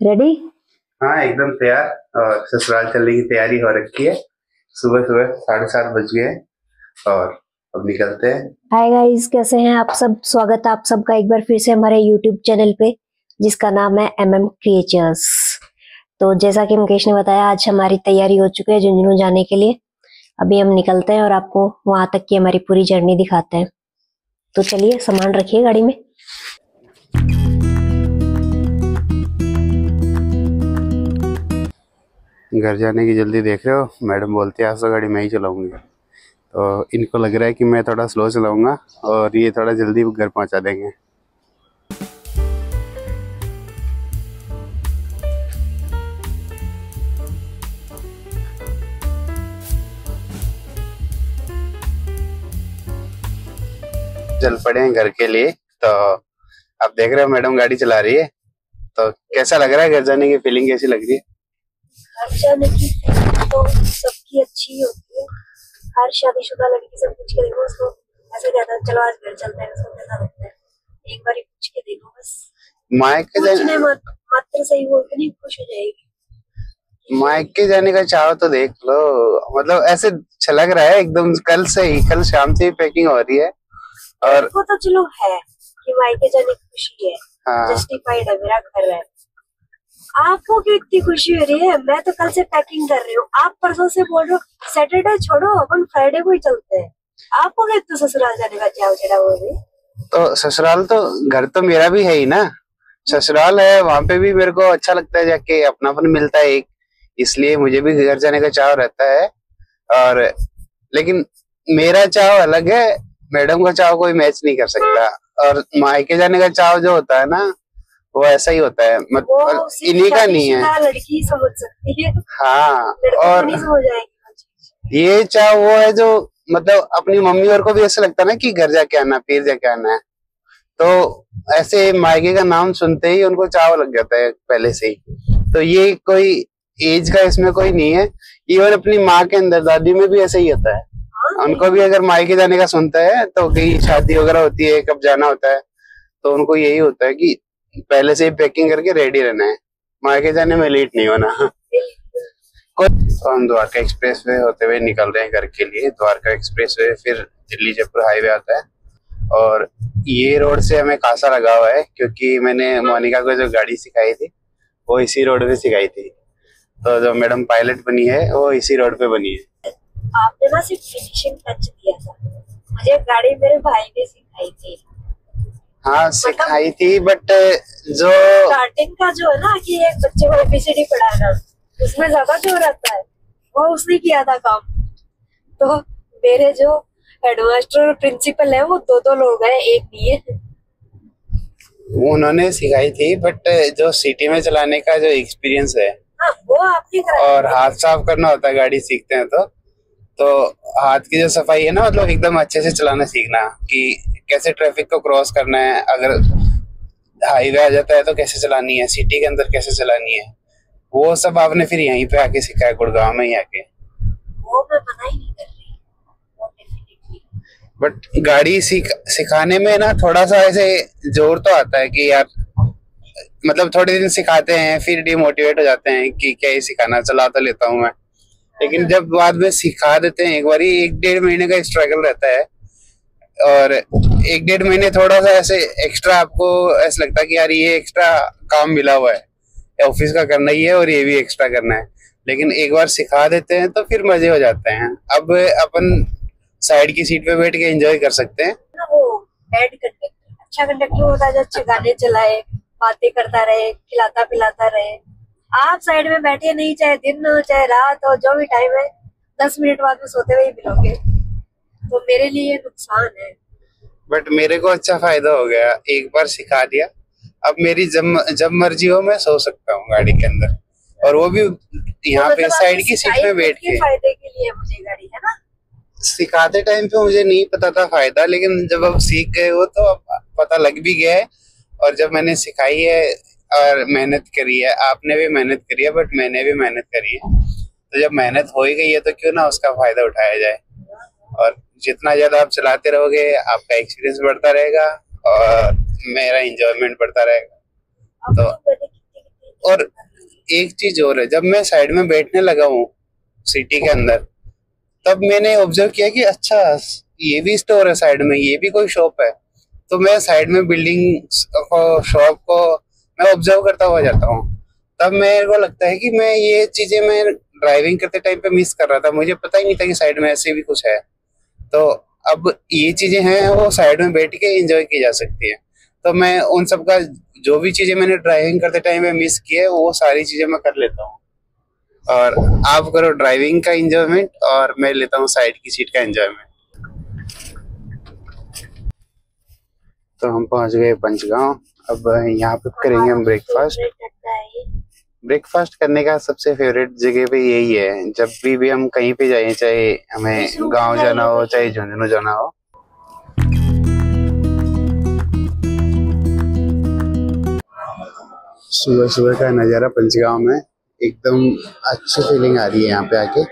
Ready. हाँ, एकदम तैयार। और ससुराल चलने की तैयारी हो रखी है। सुबह सुबह 7:30 बज गए और अब निकलते हैं। हाय गाइस, कैसे हैं आप सब। स्वागत है आप सबका एक बार फिर से हमारे यूट्यूब चैनल पे, जिसका नाम है क्रिएचर्स। तो जैसा कि मुकेश ने बताया, आज हमारी तैयारी हो चुकी है झुंझुनू जाने के लिए। अभी हम निकलते हैं और आपको वहां तक की हमारी पूरी जर्नी दिखाते हैं। तो चलिए, सामान रखिए गाड़ी में। घर जाने की जल्दी देख रहे हो। मैडम बोलती है आज तो गाड़ी मैं ही चलाऊंगी, तो इनको लग रहा है कि मैं थोड़ा स्लो चलाऊंगा और ये थोड़ा जल्दी घर पहुंचा देंगे। चल पड़े हैं घर के लिए। तो आप देख रहे हो मैडम गाड़ी चला रही है। तो कैसा लग रहा है घर जाने की फीलिंग, कैसी लग रही है? घर जाने की फीलिंग तो सबकी अच्छी होती है। हर शादीशुदा लड़की से पूछ के देखो, उसको ऐसे कहता है चलो आज घर चलते हैं, उसको कैसा लगता है एक बार पूछ के देखो। बस पूछने मात्र से ही वो इतनी खुश हो जाएगी। मायके जाने का चाहो तो देख लो, मतलब ऐसे छलक रहा है एकदम। कल कल शाम से ही पैकिंग हो रही है। और वो तो चलो है कि मायके जाने की खुशी है, हाँ, जस्टिफाइड है, मेरा घर है। आपको क्यों इतनी खुशी हो रही है? मैं तो कल से पैकिंग कर रही हूँ, आप परसों से बोल रहे हो सैटरडे छोड़ो अपन फ्राइडे को ही चलते हैं। आपको क्या इतना ससुराल जाने का चाव चढ़ा हुआ है? तो ससुराल तो घर तो मेरा भी है ही ना। ससुराल है, वहां पे भी मेरे को अच्छा लगता है जाके, अपनापन मिलता है एक, इसलिए मुझे भी घर जाने का चाव रहता है। और लेकिन मेरा चाव अलग है, मैडम का चाव कोई मैच नहीं कर सकता। और मायके जाने का चाव जो होता है ना, वो ऐसा ही होता है, मतलब इन्हीं का नहीं है। लड़की समझ सकती है। हाँ, और नहीं समझ आएगी ये चाव वो है जो, मतलब अपनी मम्मी और को भी ऐसा लगता है ना कि घर जाके आना, फिर जाके आना है। तो ऐसे मायके का नाम सुनते ही उनको चाव लग जाता है पहले से ही। तो ये कोई एज का इसमें कोई नहीं है। इवन अपनी माँ के अंदर, दादी में भी ऐसा ही होता है। उनको भी अगर मायके जाने का सुनता है तो कहीं शादी वगैरह होती है, कब जाना होता है, तो उनको यही होता है कि पहले से ही पैकिंग करके रेडी रहना है, मायके जाने में लेट नहीं होना। तो हम द्वारका एक्सप्रेस वे होते हुए निकल रहे हैं घर के लिए। द्वारका एक्सप्रेस वे फिर दिल्ली जयपुर हाईवे आता है। और ये रोड से हमें खासा लगा हुआ है, क्योंकि मैंने मोनिका को जो गाड़ी सिखाई थी वो इसी रोड पे सिखाई थी। तो जो मैडम पायलट बनी है वो इसी रोड पे बनी है। आपने ना सिर्फ फिनिशिंग टच दिया था, मुझे गाड़ी मेरे भाई ने सिखाई थी। हाँ सिखाई थी, बट जो स्टार्टिंग का जो है ना कि एक बच्चे को एबीसीडी पढ़ाना, उसमें ज्यादा जोर आता है, वो उसने किया था काम। तो मेरे जो हेडमास्टर और प्रिंसिपल है वो दो लोग हैं, एक नहीं है। उन्होंने सिखाई थी, बट जो सिटी में चलाने का जो एक्सपीरियंस है, हाँ, वो आपने कराया। और हाथ साफ करना होता है गाड़ी सीखते हैं तो हाथ की जो सफाई है ना, मतलब एकदम अच्छे से चलाना सीखना कि कैसे ट्रैफिक को क्रॉस करना है, अगर हाईवे आ जाता है तो कैसे चलानी है, सिटी के अंदर कैसे चलानी है, वो सब आपने फिर यहीं पे आके सीखा है, गुड़गांव में ही आके। वो मैं मना ही नहीं कर रही, बट गाड़ी सिखाने में ना थोड़ा सा ऐसे जोर तो आता है कि यार, मतलब थोड़े दिन सिखाते हैं फिर डिमोटिवेट हो जाते हैं कि क्या ही सिखाना, चला तो लेता हूँ मैं। लेकिन जब बाद में सिखा देते हैं एक बार, 1-1.5 महीने का स्ट्रगल रहता है। और 1-1.5 महीने थोड़ा सा ऐसे एक्स्ट्रा आपको ऐसा लगता है कि यार ये एक्स्ट्रा काम मिला हुआ है, ऑफिस का करना ही है और ये भी एक्स्ट्रा करना है। लेकिन एक बार सिखा देते हैं तो फिर मजे हो जाते हैं। अब अपन साइड की सीट पे बैठ के एंजॉय कर सकते हैं। वो बैड कंडक्टर, अच्छा कंडक्टर होता है जो अच्छे गाने चलाए, बातें करता रहे, खिलाता पिलाता रहे। आप साइड में बैठे नहीं, चाहे दिन हो चाहे रात हो, जो भी टाइम है, 10 मिनट बाद में सोते हुए ही मिलोगे। तो मेरे लिए नुकसान है। बट मेरे को अच्छा फायदा हो गया, एक बार सिखा दिया, अब मेरी जब मर्जी हो मैं सो सकता हूँ गाड़ी के अंदर, और वो भी यहाँ पे साइड की सीट में बैठ के। फायदे के लिए मुझे गाड़ी है ना। सिखाते टाइम पे मुझे नहीं पता था फायदा, लेकिन जब अब सीख गए हो तो अब पता लग भी गया है। और जब मैंने सिखाई है और मेहनत करी है, आपने भी मेहनत करी है, बट मैंने भी मेहनत करी है, तो जब मेहनत हो ही गई है तो क्यों ना उसका फायदा उठाया जाए। और जितना ज्यादा आप चलाते रहोगे आपका एक्सपीरियंस बढ़ता रहेगा और मेरा एंजॉयमेंट बढ़ता रहेगा। तो और एक चीज और है, जब मैं साइड में बैठने लगा हूँ सिटी के अंदर, तब मैंने ऑब्जर्व किया कि अच्छा ये भी स्टोर है साइड में, ये भी कोई शॉप है। तो मैं साइड में बिल्डिंग को, शॉप को मैं ऑब्जर्व करता हुआ जाता हूँ। तब मेरे को लगता है कि मैं ये चीजें मैं ड्राइविंग करते टाइम पे मिस कर रहा था, मुझे पता ही नहीं था कि साइड में ऐसे भी कुछ है। तो अब ये चीजें हैं वो साइड में बैठ के एंजॉय की जा सकती है। तो मैं उन सब का जो भी चीजें मैंने ड्राइविंग करते टाइम में मिस की है वो सारी चीजें मैं कर लेता हूँ। और आप करो ड्राइविंग का एंजॉयमेंट और मैं लेता हूँ साइड की सीट का एंजॉयमेंट। तो हम पहुंच गए पंचगांव। अब यहाँ पे करेंगे हम ब्रेकफास्ट। ब्रेकफास्ट करने का सबसे फेवरेट जगह पे यही है, जब भी हम कहीं पे जाए, चाहे हमें गांव जाना हो चाहे झुंझुनू जाना हो। सुबह सुबह का नज़ारा पंचगांव में, एकदम अच्छी फीलिंग आ रही है यहाँ पे आके।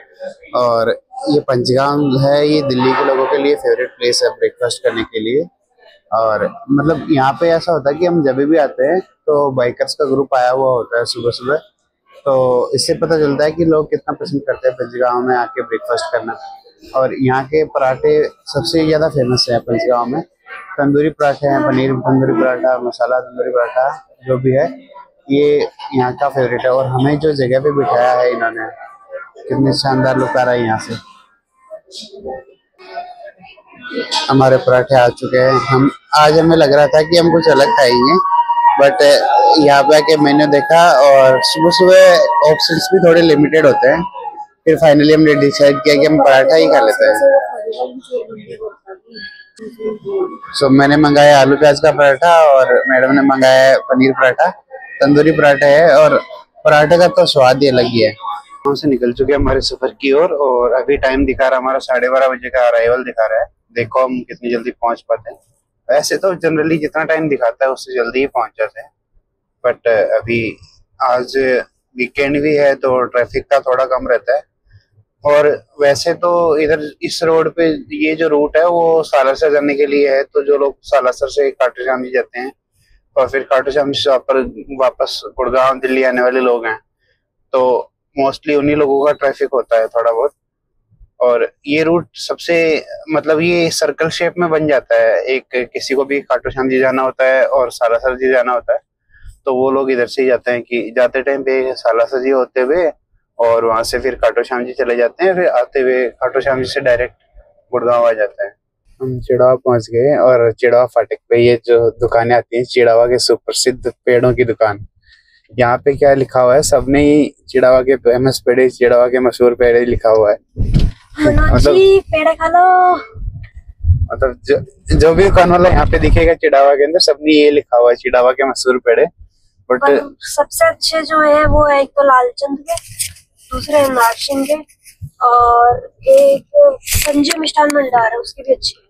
और ये पंचगांव है, ये दिल्ली के लोगों के लिए फेवरेट प्लेस है ब्रेकफास्ट करने के लिए। और मतलब यहाँ पे ऐसा होता है कि हम जब भी आते हैं तो बाइकर्स का ग्रुप आया हुआ होता है सुबह सुबह, तो इससे पता चलता है कि लोग कितना पसंद करते हैं पंचगांव में आके ब्रेकफास्ट करना। और यहाँ के पराठे सबसे ज़्यादा फेमस है पंचगांव में। तंदूरी पराठे हैं, पनीर तंदूरी पराठा, मसाला तंदूरी पराठा, जो भी है ये यहाँ का फेवरेट है। और हमें जो जगह पे बिठाया है इन्होंने, कितनी शानदार लुक आ रहा है यहाँ से। हमारे पराठे आ चुके हैं। हम आज हमें लग रहा था कि हम कुछ अलग खाएंगे, बट यहाँ पे आके मेन्यू देखा और सुबह सुबह ऑप्शंस भी थोड़े लिमिटेड होते हैं। फिर फाइनली हमने डिसाइड किया कि हम पराठा ही खा लेते हैं। सो मैंने मंगाया आलू प्याज का पराठा और मैडम ने मंगाया पनीर पराठा। तंदूरी पराठा है और पराठे का तो स्वाद ही अलग ही है। वहाँ से निकल चुके हैं हमारे सफर की ओर और अभी टाइम दिखा रहा हमारा 12:30 बजे का अराइवल दिखा रहा है। देखो हम कितनी जल्दी पहुंच पाते हैं। वैसे तो जनरली जितना टाइम दिखाता है उससे जल्दी ही पहुंच जाते हैं, बट अभी आज वीकेंड भी है तो ट्रैफिक का थोड़ा कम रहता है। और वैसे तो इधर इस रोड पे ये जो रूट है वो सालासर जाने के लिए है, तो जो लोग सालासर से खाटू श्याम जी जाते हैं और फिर खाटू श्याम जी से पर वापस गुड़गांव दिल्ली आने वाले लोग हैं, तो मोस्टली उन्हीं लोगों का ट्रैफिक होता है थोड़ा बहुत। और ये रूट सबसे मतलब ये सर्कल शेप में बन जाता है। एक किसी को भी खाटू श्याम जी जाना होता है और सालासर जी जाना होता है तो वो लोग इधर से ही जाते हैं कि जाते टाइम पे सालासर जी होते हुए और वहां से फिर खाटू श्याम जी चले जाते हैं, फिर आते हुए खाटू श्याम जी से डायरेक्ट गुड़गांव आ जाते हैं। हम चिड़ावा पहुंच गए और चिड़ावा फाटक पे ये जो दुकानें आती हैं, चिड़ावा के सुप्रसिद्ध पेड़ों की दुकान। यहाँ पे क्या लिखा हुआ है, सबने ही चिड़ावा के फेमस पेड़, चिड़ावा के मशहूर पेड़ लिखा हुआ है। मतलब पेड़ खा लो, मतलब जो भी दुकान वाला यहाँ पे दिखेगा चिड़ावा के अंदर, सबने ये लिखा हुआ है चिड़ावा के मशहूर पेड़। बट सबसे अच्छे जो है वो है एक तो लालचंद के, दूसरे इमरान सिंह के और एक संजय मिष्ठान भंडार है, उसकी भी अच्छी है।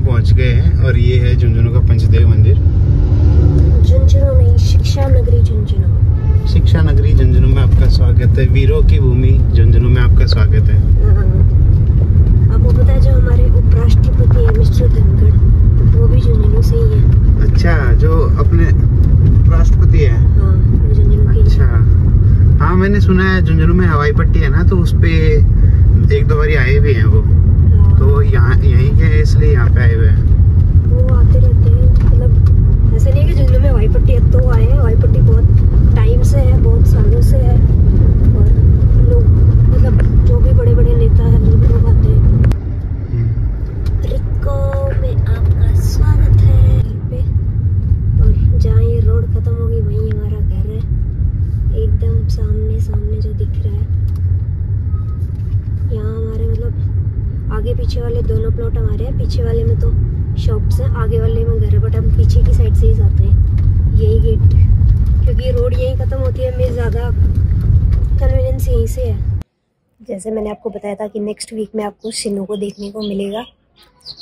पहुंच गए हैं और ये है झुंझुनू का पंचदेव मंदिर। झुंझुनू नहीं, शिक्षा नगरी झुंझुनू। शिक्षा नगरी झुंझुनू में आपका स्वागत है। वीरों की भूमि झुंझुनू में आपका स्वागत है। आपको पता है जो हमारे उपराष्ट्रपति है मिस्टर धनखड़, वो भी झुंझुनू से ही है। अच्छा, जो अपने उपराष्ट्रपति है? हाँ, झुंझुनू के। अच्छा, हाँ मैंने सुना है झुंझुनू में हवाई पट्टी है ना, तो उस पे एक दो बार आए भी हैं वो। तो यहाँ यहीं के इसलिए यहाँ पे आए हुए हैं। वो आते रहते हैं, मतलब ऐसा नहीं है कि झुंझुनू में हवाई पट्टी है तो आए हैं। हवाई पट्टी बहुत टाइम से है, बहुत सालों से है और लोग मतलब जो भी बड़े बड़े नेता हैं लोग आते हैं। रिको में आपका स्वागत है पे। और जहाँ ये रोड खत्म होगी वहीं हमारा घर है, एकदम सामने सामने जो दिख रहा है। यहाँ हमारे मतलब आगे पीछे वाले दोनों प्लॉट हमारे हैं। पीछे वाले में तो शॉप्स हैं, आगे वाले में घर है, बट हम पीछे की साइड से ही जाते हैं। यही गेट, क्योंकि रोड यहीं ख़त्म होती है, मेरे ज़्यादा कन्वीनियंस यहीं से है। जैसे मैंने आपको बताया था कि नेक्स्ट वीक में आपको सिन्नू को देखने को मिलेगा।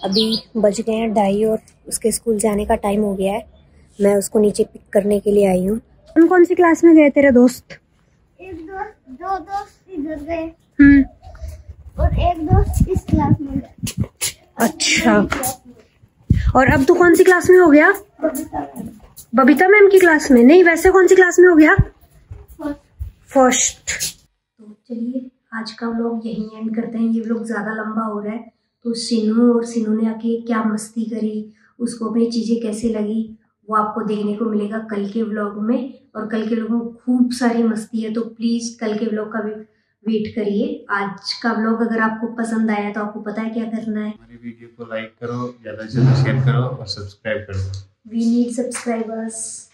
अभी बज गए हैं 2:30 और उसके स्कूल जाने का टाइम हो गया है। मैं उसको नीचे पिक करने के लिए आई हूँ। कौन कौन सी क्लास में गए तेरे दोस्त? दो दोस्त इधर गए और एक दोस्त इस क्लास में गए। अच्छा, और अब तू कौन सी क्लास में हो गया? बबीता मैम की क्लास में? नहीं, वैसे कौन सी क्लास में हो गया? फर्स्ट। तो चलिए आज का व्लॉग यहीं एंड करते हैं, ये व्लॉग ज्यादा लंबा हो रहा है। तो सिनू ने आके क्या मस्ती करी, उसको अपनी चीजें कैसे लगी, वो आपको देखने को मिलेगा कल के व्लॉग में। और कल के व्लॉग में खूब सारी मस्ती है, तो प्लीज कल के व्लॉग का भी वेट करिए। आज का व्लॉग अगर आपको पसंद आया तो आपको पता है क्या करना है। हमारी वीडियो को लाइक करो, ज्यादा से ज्यादा शेयर करो और सब्सक्राइब करो। We need subscribers.